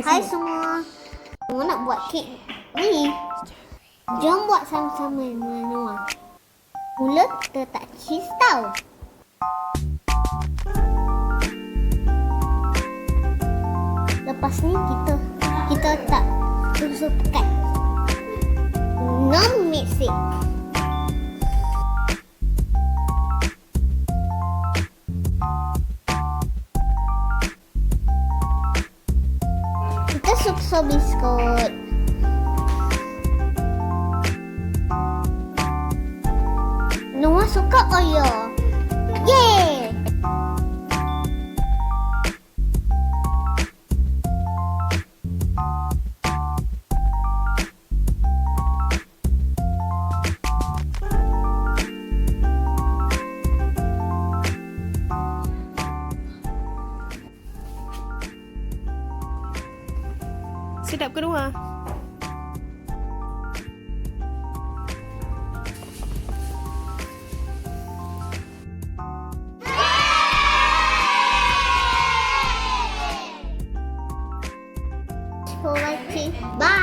Hai semua. Semua nak buat kek ni. Jom buat sama-sama Noah. Mula kita letak cheese tau. Lepas ni kita letak susu pekat. Non-mix it. Kita susu biskut. Noah suka Oreo. Yeay! Sedap ke Noah? Bye.